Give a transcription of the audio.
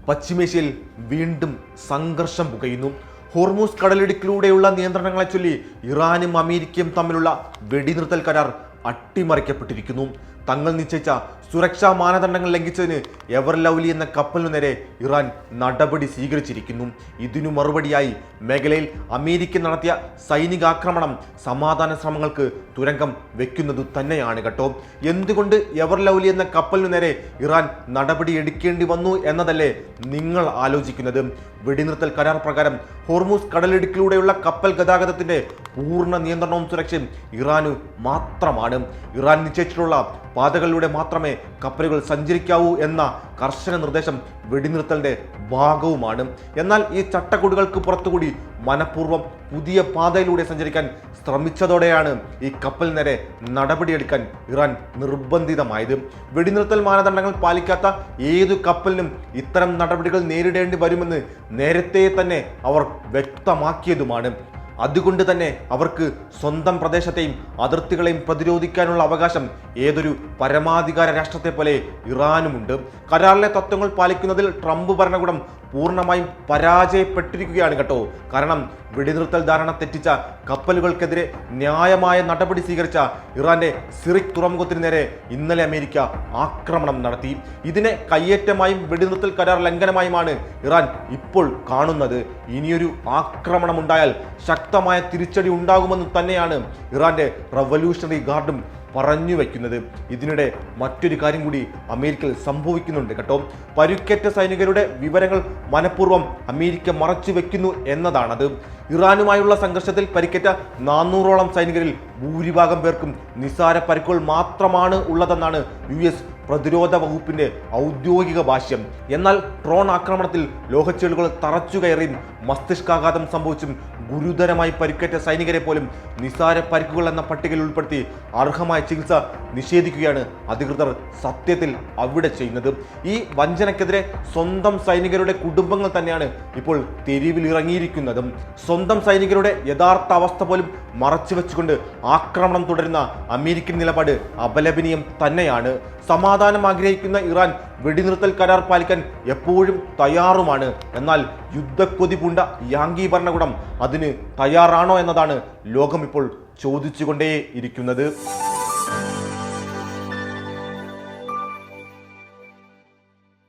പശ്ചിമേഷ്യയിൽ വീണ്ടും സംഘർഷം പുകയുന്നു. ഹോർമൂസ് കടലിടുക്കിലൂടെയുള്ള നിയന്ത്രണങ്ങളെ ചൊല്ലി ഇറാനും അമേരിക്കയും തമ്മിലുള്ള വെടിനിർത്തൽ കരാർ അട്ടിമറിക്കപ്പെട്ടിരിക്കുന്നു. തങ്ങൾ നിശ്ചയിച്ച സുരക്ഷാ മാനദണ്ഡങ്ങൾ ലംഘിച്ചതിന് എവർ ലവ്ലി എന്ന കപ്പലിനു നേരെ ഇറാൻ നടപടി സ്വീകരിച്ചിരിക്കുന്നു. ഇതിനു മറുപടിയായി മേഖലയിൽ അമേരിക്ക നടത്തിയ സൈനികാക്രമണം സമാധാന ശ്രമങ്ങൾക്ക് തുരങ്കം വെക്കുന്നത് തന്നെയാണ് കേട്ടോ. എന്തുകൊണ്ട് എവർ ലവ്ലി എന്ന കപ്പലിനു നേരെ ഇറാൻ നടപടി എടുക്കേണ്ടി വന്നു എന്നതല്ലേ നിങ്ങൾ ആലോചിക്കുന്നത്? വെടിനിർത്തൽ കരാർ പ്രകാരം ഹോർമൂസ് കടലിടുക്കിലൂടെയുള്ള കപ്പൽ ഗതാഗതത്തിന്റെ പൂർണ്ണ നിയന്ത്രണവും സുരക്ഷയും ഇറാനു മാത്രമാണ്. ഇറാൻ നിശ്ചയിച്ചിട്ടുള്ള പാതകളിലൂടെ മാത്രമേ കപ്പലുകൾ സഞ്ചരിക്കാവൂ എന്ന കർശന നിർദ്ദേശം വെടിനിർത്തലിന്റെ ഭാഗവുമാണ്. എന്നാൽ ഈ ചട്ടക്കൂടുകൾക്ക് പുറത്തുകൂടി മനഃപൂർവ്വം പുതിയ പാതയിലൂടെ സഞ്ചരിക്കാൻ ശ്രമിച്ചതോടെയാണ് ഈ കപ്പൽ നേരെ നടപടിയെടുക്കാൻ ഇറാൻ നിർബന്ധിതമായത്. വെടിനിർത്തൽ മാനദണ്ഡങ്ങൾ പാലിക്കാത്ത ഏതു കപ്പലിനും ഇത്തരം നടപടികൾ നേരിടേണ്ടി വരുമെന്ന് നേരത്തെ തന്നെ അവർ വ്യക്തമാക്കിയതുമാണ്. അതുകൊണ്ട് തന്നെ അവർക്ക് സ്വന്തം പ്രദേശത്തെയും അതിർത്തികളെയും പ്രതിരോധിക്കാനുള്ള അവകാശം ഏതൊരു പരമാധികാര രാഷ്ട്രത്തെ പോലെ ഇറാനുമുണ്ട്. കരാറിലെ തത്വങ്ങൾ പാലിക്കുന്നതിൽ ട്രംപ് ഭരണകൂടം പൂർണ്ണമായും പരാജയപ്പെട്ടിരിക്കുകയാണ് കേട്ടോ. കാരണം വെടിനിർത്തൽ ധാരണ തെറ്റിച്ച കപ്പലുകൾക്കെതിരെ ന്യായമായ നടപടി സ്വീകരിച്ച ഇറാന്റെ സിറിക് തുറമുഖത്തിന് നേരെ ഇന്നലെ അമേരിക്ക ആക്രമണം നടത്തി. ഇതിനെ കയ്യേറ്റമായും വെടിനിർത്തൽ കരാർ ലംഘനമായുമാണ് ഇറാൻ ഇപ്പോൾ കാണുന്നത്. ഇനിയൊരു ആക്രമണം ഉണ്ടായാൽ ശക്തമായ തിരിച്ചടി ഉണ്ടാകുമെന്ന് തന്നെയാണ് ഇറാന്റെ റവല്യൂഷണറി ഗാർഡും പറഞ്ഞു വയ്ക്കുന്നത്. ഇതിനിടെ മറ്റൊരു കാര്യം കൂടി അമേരിക്കയിൽ സംഭവിക്കുന്നുണ്ട് കേട്ടോ. പരുക്കേറ്റ സൈനികരുടെ വിവരങ്ങൾ മനഃപൂർവ്വം അമേരിക്ക മറച്ചു വെക്കുന്നു എന്നതാണത്. ഇറാനുമായുള്ള സംഘർഷത്തിൽ പരിക്കേറ്റ 400ഓളം സൈനികരിൽ ഭൂരിഭാഗം പേർക്കും നിസാര പരിക്കുകൾ മാത്രമാണ് ഉള്ളതെന്നാണ് US പ്രതിരോധ വകുപ്പിന്റെ ഔദ്യോഗിക ഭാഷ്യം. എന്നാൽ ഡ്രോൺ ആക്രമണത്തിൽ ലോഹച്ചേളുകൾ തറച്ചു കയറിയും മസ്തിഷ്കാഘാതം സംഭവിച്ചും ഗുരുതരമായി പരിക്കേറ്റ സൈനികരെ പോലും നിസാര പരിക്കുകൾ എന്ന പട്ടികയിൽ ഉൾപ്പെടുത്തി അർഹമായ ചികിത്സ നിഷേധിക്കുകയാണ് അധികൃതർ സത്യത്തിൽ അവിടെ ചെയ്യുന്നത്. ഈ വഞ്ചനക്കെതിരെ സ്വന്തം സൈനികരുടെ കുടുംബങ്ങൾ തന്നെയാണ് ഇപ്പോൾ തെരുവിൽ ഇറങ്ങിയിരിക്കുന്നതും. സ്വന്തം സൈനികരുടെ യഥാർത്ഥ അവസ്ഥ പോലും മറച്ചു വെച്ചുകൊണ്ട് ആക്രമണം തുടരുന്ന അമേരിക്കൻ നിലപാട് അപലപനീയം തന്നെയാണ്. സമാധാനം ആഗ്രഹിക്കുന്ന ഇറാൻ വെടിനിർത്തൽ കരാർ പാലിക്കാൻ എപ്പോഴും തയ്യാറുമാണ്. എന്നാൽ യുദ്ധക്കൊതി പൂണ്ട യാങ്കി ഭരണകൂടം അതിന് തയ്യാറാണോ എന്നതാണ് ലോകം ഇപ്പോൾ ചോദിച്ചുകൊണ്ടേയിരിക്കുന്നത്.